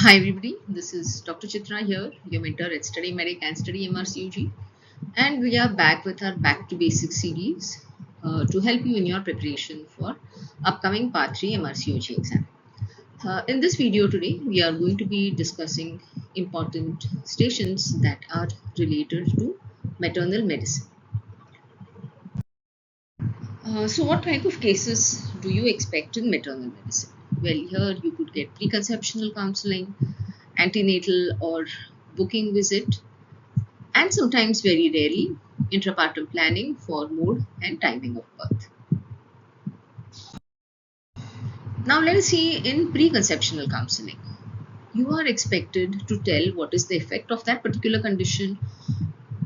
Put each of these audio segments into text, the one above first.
Hi everybody, this is Dr. Chitra here, your mentor at StudyMEDIC and StudyMRCOG, and we are back with our Back to Basics series to help you in your preparation for upcoming Part 3 MRCOG exam. In this video today, we are going to be discussing important stations that are related to maternal medicine. So what type of cases do you expect in maternal medicine? Well, here you could get preconceptional counseling, antenatal or booking visit, and sometimes very rarely intrapartum planning for mode and timing of birth. Now let us see in preconceptional counseling. You are expected to tell what is the effect of that particular condition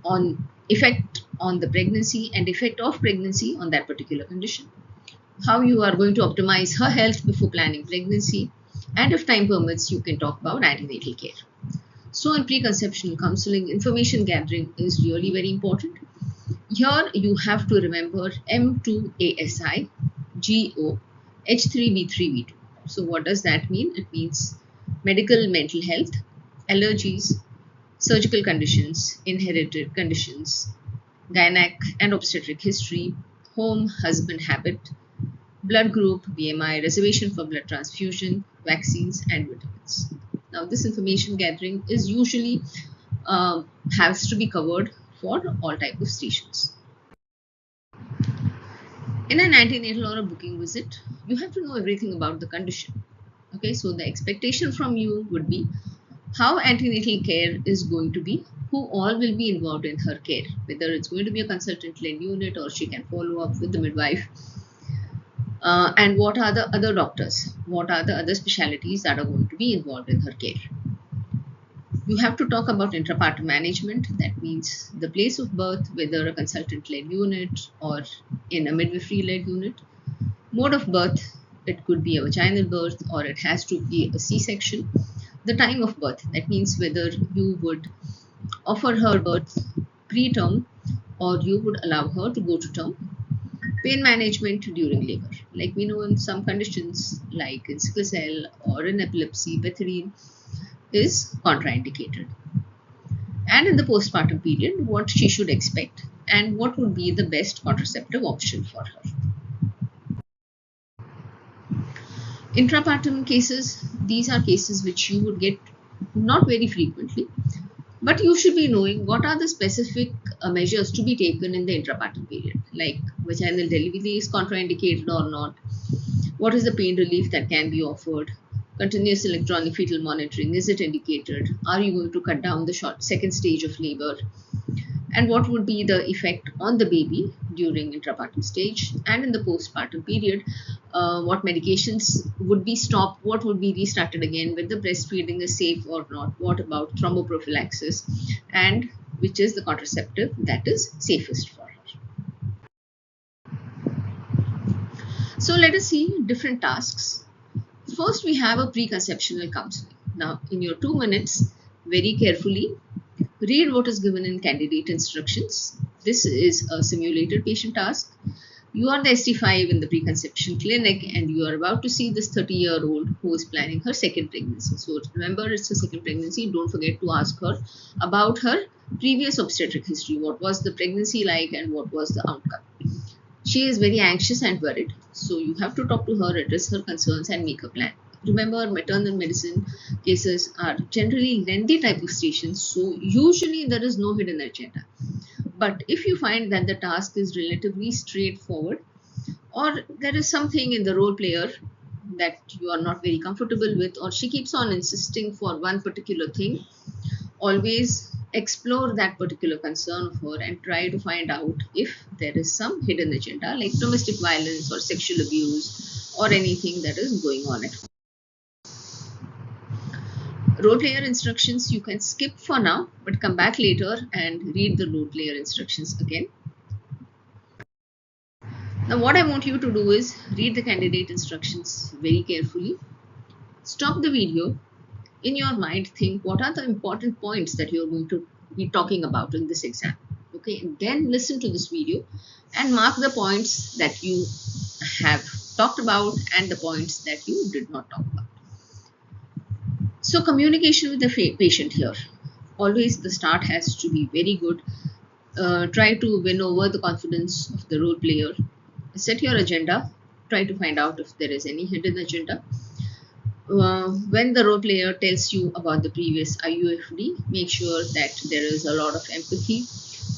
on the pregnancy and effect of pregnancy on that particular condition. How you are going to optimize her health before planning pregnancy, and if time permits, you can talk about antenatal care. So in preconceptional counseling, information gathering is really very important. Here you have to remember M2ASI, GO, H3B3V2. So what does that mean? It means medical mental health, allergies, surgical conditions, inherited conditions, gynec and obstetric history, home husband habit, blood group, BMI, reservation for blood transfusion, vaccines and vitamins. Now this information gathering is usually has to be covered for all type of stations. In an antenatal or a booking visit, you have to know everything about the condition. Okay, so the expectation from you would be how antenatal care is going to be, who all will be involved in her care, whether it's going to be a consultant-led unit or she can follow up with the midwife. And what are the other doctors, what are the other specialties that are going to be involved in her care. You have to talk about intrapartum management, that means the place of birth, whether a consultant-led unit or in a midwifery-led unit. Mode of birth, it could be a vaginal birth or it has to be a C-section. The time of birth, that means whether you would offer her birth preterm or you would allow her to go to term. Pain management during labor, like we know in some conditions like in sickle cell or in epilepsy, pethidine is contraindicated. And in the postpartum period, what she should expect and what would be the best contraceptive option for her. Intrapartum cases, these are cases which you would get not very frequently, but you should be knowing what are the specific measures to be taken in the intrapartum period, like vaginal delivery is contraindicated or not, what is the pain relief that can be offered, continuous electronic fetal monitoring, is it indicated, are you going to cut down the second stage of labor, and what would be the effect on the baby during intrapartum stage, and in the postpartum period, what medications would be stopped, what would be restarted again, whether breastfeeding is safe or not, what about thromboprophylaxis, and which is the contraceptive that is safest for her. So let us see different tasks. First, we have a preconceptional counseling. Now, in your 2 minutes, very carefully read what is given in candidate instructions. This is a simulated patient task. You are the ST5 in the preconception clinic and you are about to see this 30-year-old who is planning her second pregnancy. So remember, it's a second pregnancy. Don't forget to ask her about her previous obstetric history. What was the pregnancy like and what was the outcome? She is very anxious and worried. So you have to talk to her, address her concerns and make a plan. Remember, maternal medicine cases are generally lengthy type of stations, so usually there is no hidden agenda. But if you find that the task is relatively straightforward or there is something in the role player that you are not very comfortable with, or she keeps on insisting for one particular thing, always explore that particular concern of her and try to find out if there is some hidden agenda like domestic violence or sexual abuse or anything that is going on at home. Role player instructions you can skip for now, but come back later and read the role player instructions again. Now what I want you to do is read the candidate instructions very carefully. Stop the video. In your mind, think what are the important points that you're going to be talking about in this exam. Okay, and then listen to this video and mark the points that you have talked about and the points that you did not talk about. So communication with the patient here. Always the start has to be very good. Try to win over the confidence of the role player. Set your agenda. Try to find out if there is any hidden agenda. When the role player tells you about the previous IUFD, make sure that there is a lot of empathy.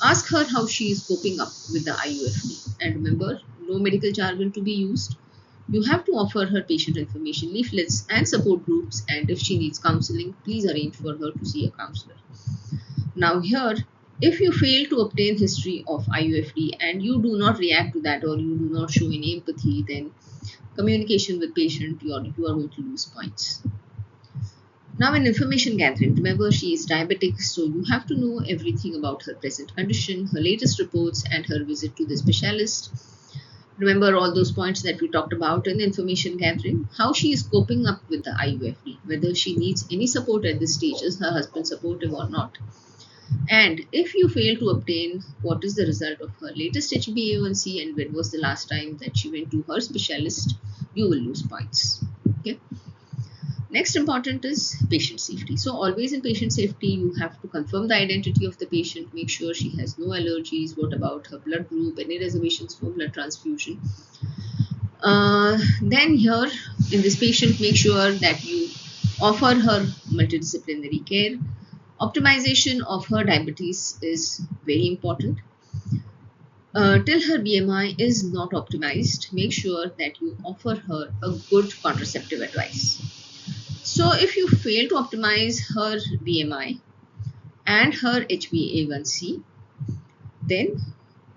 Ask her how she is coping up with the IUFD. And remember, no medical jargon to be used. You have to offer her patient information leaflets and support groups, and if she needs counseling, please arrange for her to see a counselor. Now here, if you fail to obtain history of IUFD and you do not react to that, or you do not show any empathy, then communication with patient, you are going to lose points. Now in information gathering, remember she is diabetic, so you have to know everything about her present condition, her latest reports, and her visit to the specialist. Remember all those points that we talked about in information gathering, how she is coping up with the IUFD, whether she needs any support at this stage, is her husband supportive or not. And if you fail to obtain what is the result of her latest HbA1c and when was the last time that she went to her specialist, you will lose points. Okay. Next important is patient safety. So always in patient safety, you have to confirm the identity of the patient, make sure she has no allergies, what about her blood group, any reservations for blood transfusion. Then here in this patient, make sure that you offer her multidisciplinary care. Optimization of her diabetes is very important. Till her BMI is not optimized, make sure that you offer her a good contraceptive advice. So if you fail to optimize her BMI and her HbA1c, then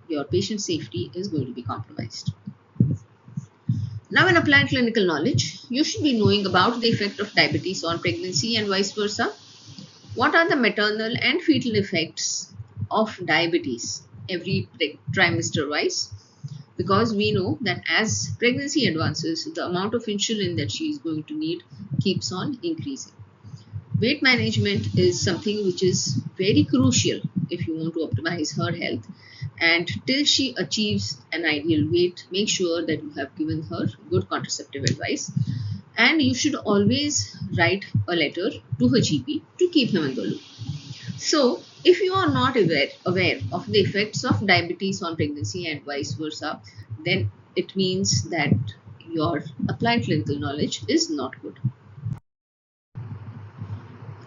your patient safety is going to be compromised. Now in applied clinical knowledge, you should be knowing about the effect of diabetes on pregnancy and vice versa. What are the maternal and fetal effects of diabetes every trimester wise? Because we know that as pregnancy advances, the amount of insulin that she is going to need keeps on increasing. Weight management is something which is very crucial if you want to optimize her health. And till she achieves an ideal weight, make sure that you have given her good contraceptive advice. And you should always write a letter to her GP to keep him in the loop. So, if you are not aware of the effects of diabetes on pregnancy and vice versa, then it means that your applied clinical knowledge is not good.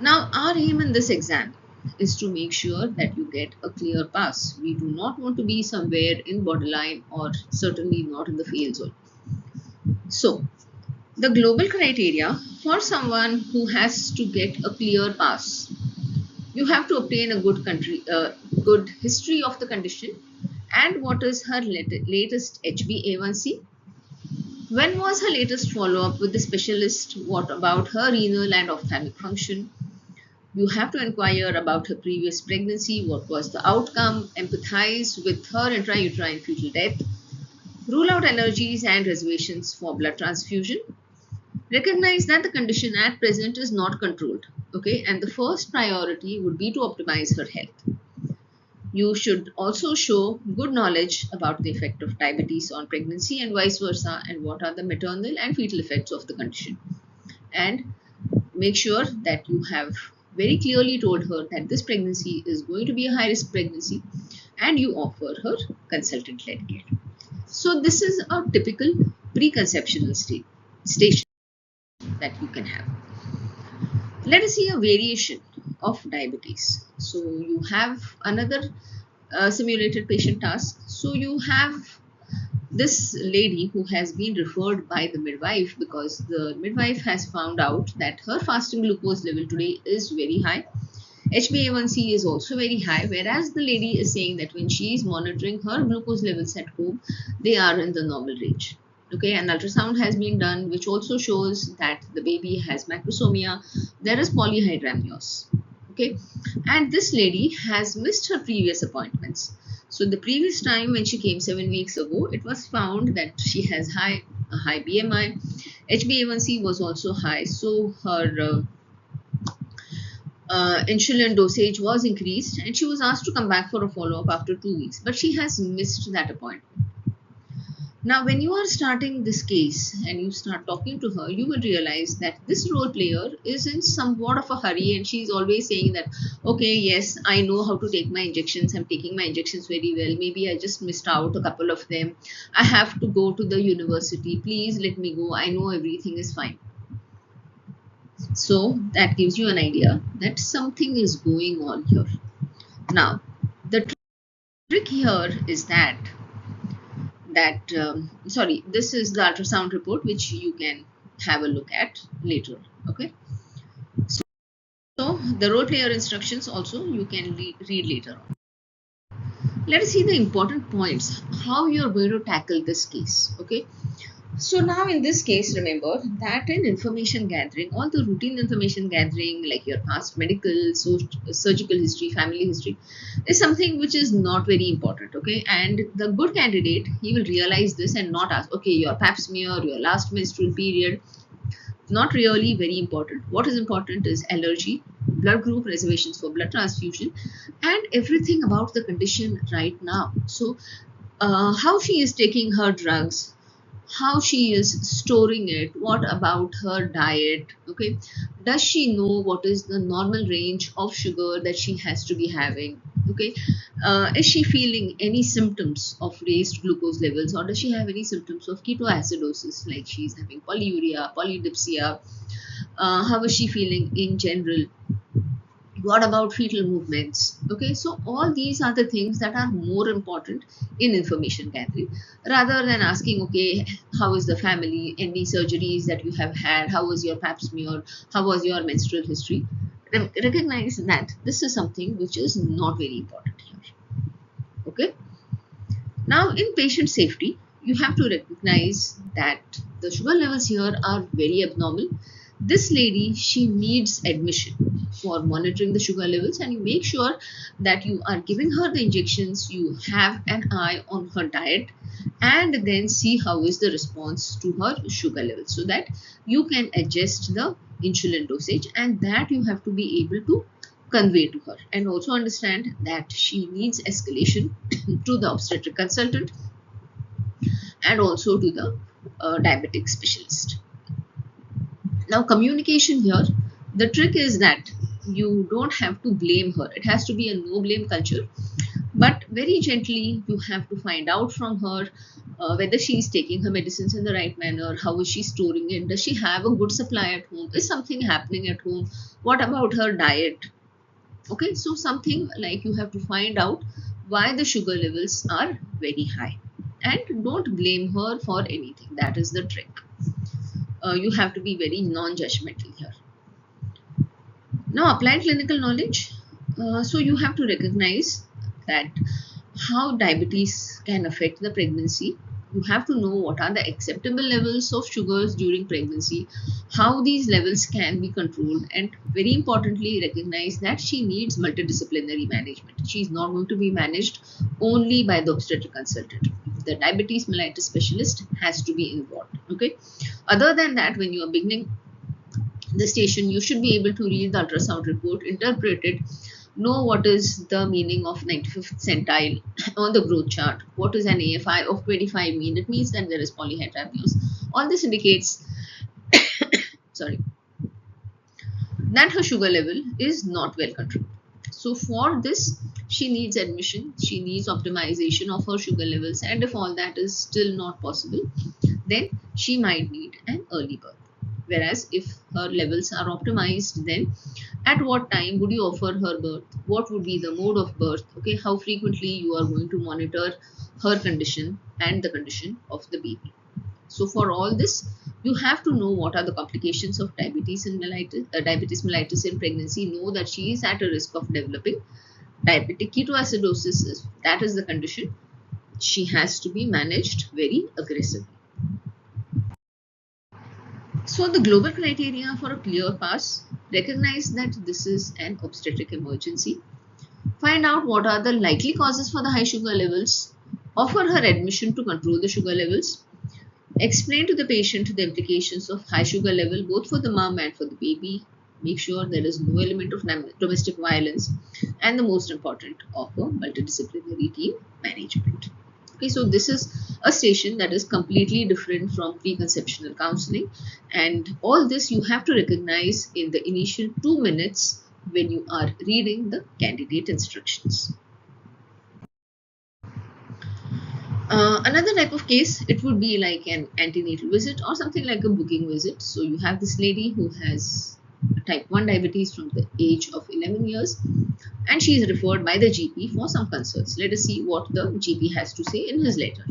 Now, our aim in this exam is to make sure that you get a clear pass. We do not want to be somewhere in borderline or certainly not in the fail zone. So, the global criteria for someone who has to get a clear pass, you have to obtain a good history of the condition and what is her latest HbA1c. When was her latest follow-up with the specialist? What about her renal and ophthalmic function? You have to inquire about her previous pregnancy. What was the outcome? Empathize with her intrauterine fetal death. Rule out allergies and reservations for blood transfusion. Recognize that the condition at present is not controlled, okay, and the first priority would be to optimize her health. You should also show good knowledge about the effect of diabetes on pregnancy and vice versa, and what are the maternal and fetal effects of the condition. And make sure that you have very clearly told her that this pregnancy is going to be a high-risk pregnancy and you offer her consultant-led care. So this is a typical preconceptional station that you can have. Let us see a variation of diabetes. So you have another simulated patient task. So you have this lady who has been referred by the midwife because the midwife has found out that her fasting glucose level today is very high. HbA1c is also very high, whereas the lady is saying that when she is monitoring her glucose levels at home, they are in the normal range. Okay, an ultrasound has been done which also shows that the baby has macrosomia, there is polyhydramnios. Okay, and this lady has missed her previous appointments. So the previous time when she came 7 weeks ago, it was found that she has a high BMI, HbA1c was also high, so her insulin dosage was increased and she was asked to come back for a follow-up after 2 weeks, but she has missed that appointment. Now, when you are starting this case and you start talking to her, you will realize that this role player is in somewhat of a hurry, and she's always saying that, okay, yes, I know how to take my injections. I'm taking my injections very well. Maybe I just missed out a couple of them. I have to go to the university. Please let me go. I know everything is fine. So that gives you an idea that something is going on here. Now, the trick here is sorry, this is the ultrasound report which you can have a look at later. Okay, so the role player instructions also you can read later on. Let us see the important points, how you are going to tackle this case. Okay, so now in this case, remember that in information gathering, all the routine information gathering like your past medical, surgical history, family history is something which is not very important. Okay, and the good candidate, he will realize this and not ask, okay, your pap smear, your last menstrual period, not really very important. What is important is allergy, blood group, reservations for blood transfusion, and everything about the condition right now. So how she is taking her drugs, how she is storing it, what about her diet, okay, does she know what is the normal range of sugar that she has to be having, okay, is she feeling any symptoms of raised glucose levels, or does she have any symptoms of ketoacidosis, like she's having polyuria, polydipsia, how is she feeling in general, what about fetal movements, okay. So all these are the things that are more important in information gathering, rather than asking, okay, how is the family, any surgeries that you have had, how was your pap smear, how was your menstrual history. Recognize that this is something which is not very important here. Okay, now in patient safety, you have to recognize that the sugar levels here are very abnormal. This lady, she needs admission for monitoring the sugar levels, and you make sure that you are giving her the injections, you have an eye on her diet, and then see how is the response to her sugar levels, so that you can adjust the insulin dosage, and that you have to be able to convey to her, and also understand that she needs escalation to the obstetric consultant and also to the diabetic specialist. Now, communication here, the trick is that you don't have to blame her. It has to be a no blame culture, but very gently you have to find out from her whether she is taking her medicines in the right manner, how is she storing it, does she have a good supply at home, is something happening at home, what about her diet. Okay, so something like you have to find out why the sugar levels are very high, and don't blame her for anything. That is the trick. You have to be very non-judgmental here. Now, applied clinical knowledge. So you have to recognize that how diabetes can affect the pregnancy. You have to know what are the acceptable levels of sugars during pregnancy, how these levels can be controlled, and very importantly, recognize that she needs multidisciplinary management. She is not going to be managed only by the obstetric consultant. The diabetes mellitus specialist has to be involved. Okay. Other than that, when you are beginning the station, you should be able to read the ultrasound report, interpret it, know what is the meaning of 95th centile on the growth chart, what is an AFI of 25 mean, it means that there is polyhydramnios. All this indicates sorry, that her sugar level is not well controlled. So for this, she needs admission, she needs optimization of her sugar levels, and if all that is still not possible, then she might need an early birth. Whereas if her levels are optimized, then at what time would you offer her birth, what would be the mode of birth, okay, how frequently you are going to monitor her condition and the condition of the baby. So for all this, you have to know what are the complications of diabetes mellitus in pregnancy. Know that she is at a risk of developing diabetic ketoacidosis. That is the condition. She has to be managed very aggressively. So the global criteria for a clear pass: recognize that this is an obstetric emergency. Find out what are the likely causes for the high sugar levels. Offer her admission to control the sugar levels. Explain to the patient the implications of high sugar level both for the mom and for the baby. Make sure there is no element of domestic violence, and the most important, offer multidisciplinary team management. Okay, so this is a station that is completely different from preconceptional counseling, and all this you have to recognize in the initial 2 minutes when you are reading the candidate instructions. Another type of case, it would be like an antenatal visit or something like a booking visit. So you have this lady who has type 1 diabetes from the age of 11 years, and she is referred by the GP for some consults. Let us see what the GP has to say in his letter.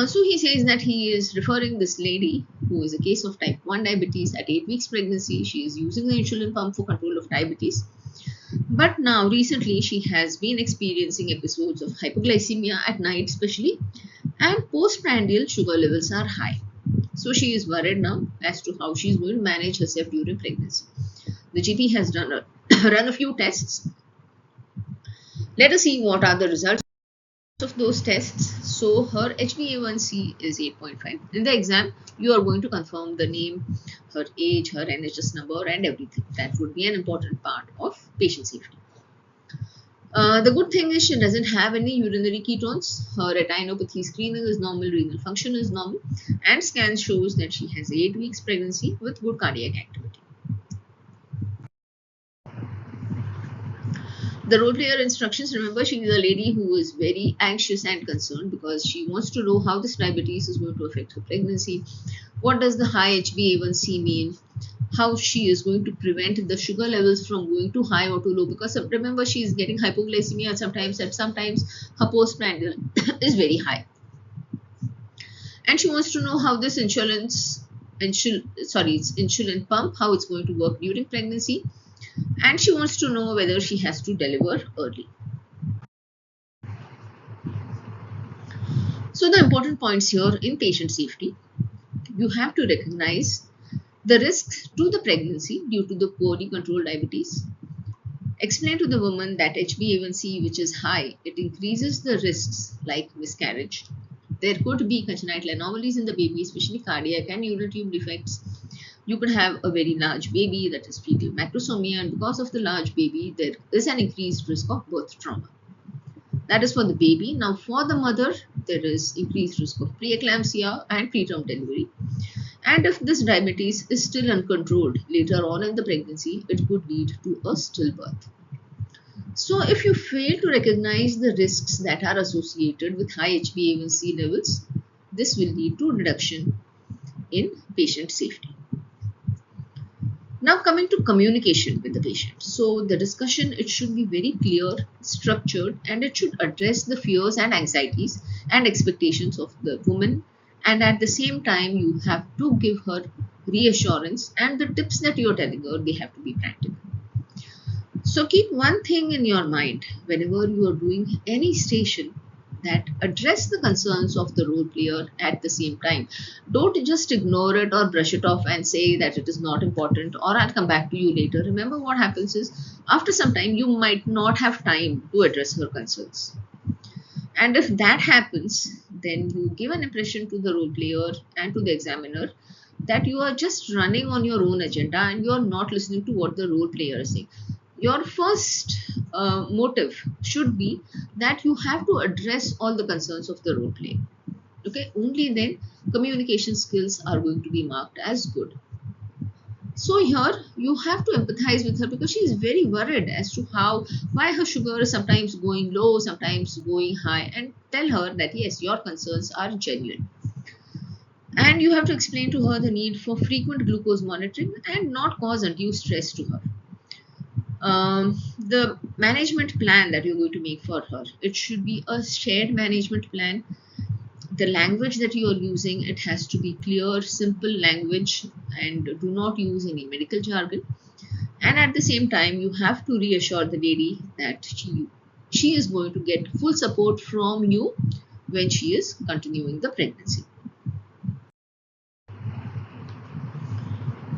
So he says that he is referring this lady who is a case of type 1 diabetes at 8 weeks pregnancy. She is using the insulin pump for control of diabetes. But now recently she has been experiencing episodes of hypoglycemia at night especially, and postprandial sugar levels are high. So she is worried now as to how she is going to manage herself during pregnancy. The GP has run a few tests. Let us see what are the results of those tests. So her HbA1c is 8.5. In the exam, you are going to confirm the name, her age, her NHS number, and everything. That would be an important part of patient safety. The good thing is she doesn't have any urinary ketones. Her retinopathy screening is normal, renal function is normal, and scan shows that she has 8 weeks pregnancy with good cardiac activity. The role player instructions, remember, she is a lady who is very anxious and concerned because she wants to know how this diabetes is going to affect her pregnancy. What does the high HbA1c mean? How she is going to prevent the sugar levels from going too high or too low, because remember she is getting hypoglycemia and sometimes her postprandial is very high. And she wants to know how this insulin pump, how it's going to work during pregnancy. And she wants to know whether she has to deliver early. So the important points here in patient safety, you have to recognize the risks to the pregnancy due to the poorly controlled diabetes. Explain to the woman that HbA1c, which is high, it increases the risks like miscarriage. There could be congenital anomalies in the baby, especially cardiac and neural tube defects. You could have a very large baby, that is fetal macrosomia, and because of the large baby, there is an increased risk of birth trauma. That is for the baby. Now for the mother, there is increased risk of preeclampsia and preterm delivery. And if this diabetes is still uncontrolled later on in the pregnancy, it could lead to a stillbirth. So if you fail to recognize the risks that are associated with high HbA1c levels, this will lead to reduction in patient safety. Now coming to communication with the patient. So the discussion, it should be very clear, structured, and it should address the fears and anxieties and expectations of the woman. And at the same time, you have to give her reassurance, and the tips that you are telling her, they have to be practical. So keep one thing in your mind whenever you are doing any station, that address the concerns of the role player at the same time. Don't just ignore it or brush it off and say that it is not important or I'll come back to you later. Remember, what happens is after some time you might not have time to address her concerns. And if that happens, then you give an impression to the role player and to the examiner that you are just running on your own agenda and you are not listening to what the role player is saying. Your first motive should be that you have to address all the concerns of the role play. Okay, only then communication skills are going to be marked as good. So here you have to empathize with her because she is very worried as to why her sugar is sometimes going low, sometimes going high, and tell her that yes, your concerns are genuine. And you have to explain to her the need for frequent glucose monitoring and not cause undue stress to her. The management plan that you're going to make for her, it should be a shared management plan. The language that you are using, it has to be clear, simple language, and do not use any medical jargon. And at the same time, you have to reassure the lady that she is going to get full support from you when she is continuing the pregnancy.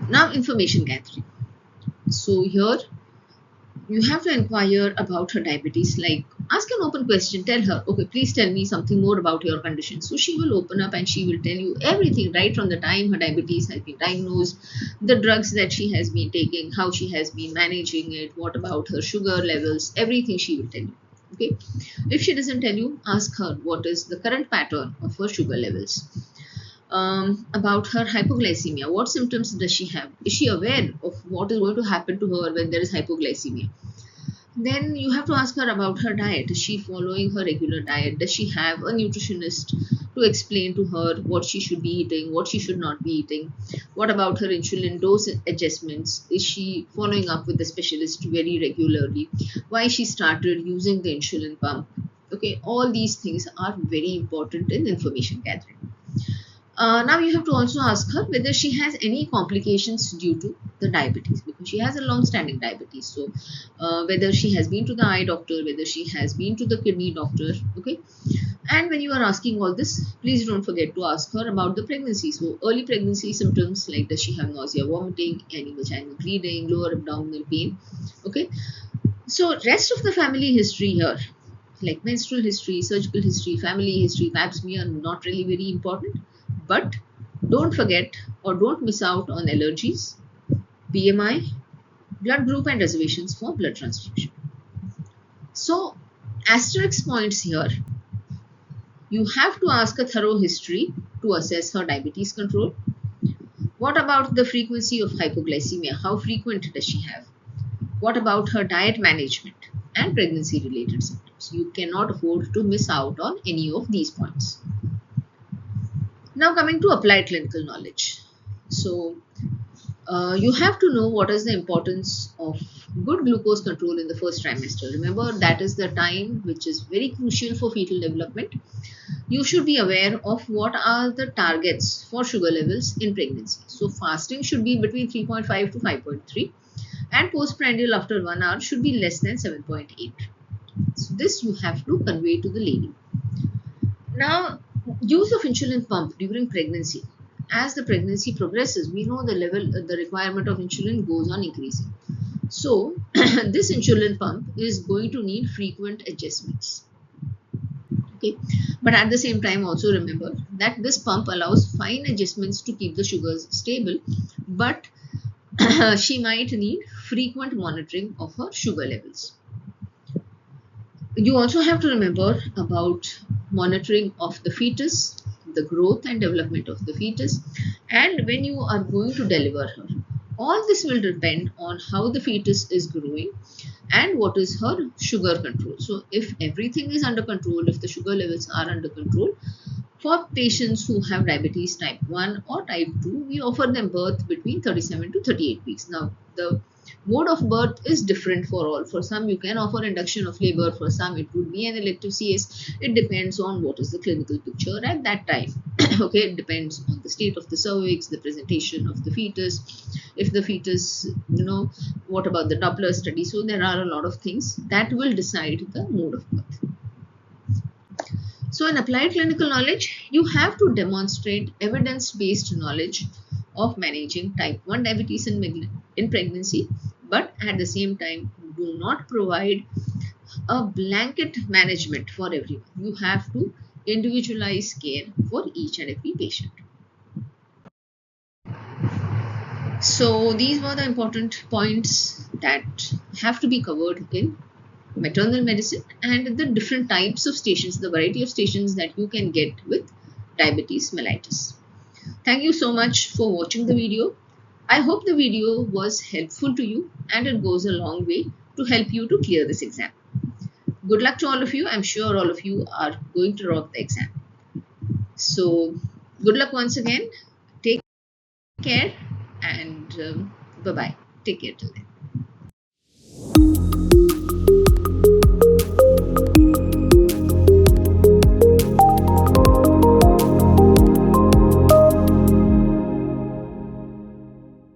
Now, information gathering. So here you have to inquire about her diabetes, like ask an open question, tell her, okay, please tell me something more about your condition. So she will open up and she will tell you everything right from the time her diabetes has been diagnosed, the drugs that she has been taking, how she has been managing it, what about her sugar levels, everything she will tell you. Okay, if she doesn't tell you, ask her what is the current pattern of her sugar levels. About her hypoglycemia, what symptoms does she have? Is she aware of what is going to happen to her when there is hypoglycemia? Then you have to ask her about her diet. Is she following her regular diet? Does she have a nutritionist to explain to her what she should be eating, what she should not be eating? What about her insulin dose adjustments? Is she following up with the specialist very regularly? Why she started using the insulin pump? Okay, all these things are very important in information gathering. Now you have to also ask her whether she has any complications due to the diabetes, because she has a long-standing diabetes. So whether she has been to the eye doctor, whether she has been to the kidney doctor. Okay, and when you are asking all this, please don't forget to ask her about the pregnancy. So early pregnancy symptoms, like does she have nausea, vomiting, any vaginal bleeding, lower abdominal pain. Okay, so rest of the family history here, like menstrual history, surgical history, family history, pap smear, are not really very important. But don't forget or don't miss out on allergies, BMI, blood group, and reservations for blood transfusion. So, asterisk points here. You have to ask a thorough history to assess her diabetes control. What about the frequency of hypoglycemia? How frequent does she have? What about her diet management and pregnancy related symptoms? You cannot afford to miss out on any of these points. Now coming to applied clinical knowledge. So you have to know what is the importance of good glucose control in the first trimester. Remember, that is the time which is very crucial for fetal development. You should be aware of what are the targets for sugar levels in pregnancy. So fasting should be between 3.5 to 5.3, and postprandial after 1 hour should be less than 7.8. So this you have to convey to the lady. Now, use of insulin pump during pregnancy. As the pregnancy progresses, we know the requirement of insulin goes on increasing. So, this insulin pump is going to need frequent adjustments. Okay, but at the same time, also remember that this pump allows fine adjustments to keep the sugars stable, but she might need frequent monitoring of her sugar levels. You also have to remember about monitoring of the fetus, the growth and development of the fetus, and when you are going to deliver her. All this will depend on how the fetus is growing and what is her sugar control. So if everything is under control, if the sugar levels are under control, for patients who have diabetes type 1 or type 2, we offer them birth between 37 to 38 weeks. Now, the mode of birth is different for all. For some, you can offer induction of labor. For some, it would be an elective CS. It depends on what is the clinical picture at that time. Okay, it depends on the state of the cervix, the presentation of the fetus. If the fetus, what about the Doppler study? So there are a lot of things that will decide the mode of birth. So in applied clinical knowledge, you have to demonstrate evidence-based knowledge of managing type 1 diabetes in pregnancy, but at the same time, do not provide a blanket management for everyone. You have to individualize care for each and every patient. So these were the important points that have to be covered in maternal medicine and the different types of stations, the variety of stations that you can get with diabetes mellitus. Thank you so much for watching the video. I hope the video was helpful to you and it goes a long way to help you to clear this exam. Good luck to all of you. I'm sure all of you are going to rock the exam. So good luck once again. Take care and bye-bye. Take care till then.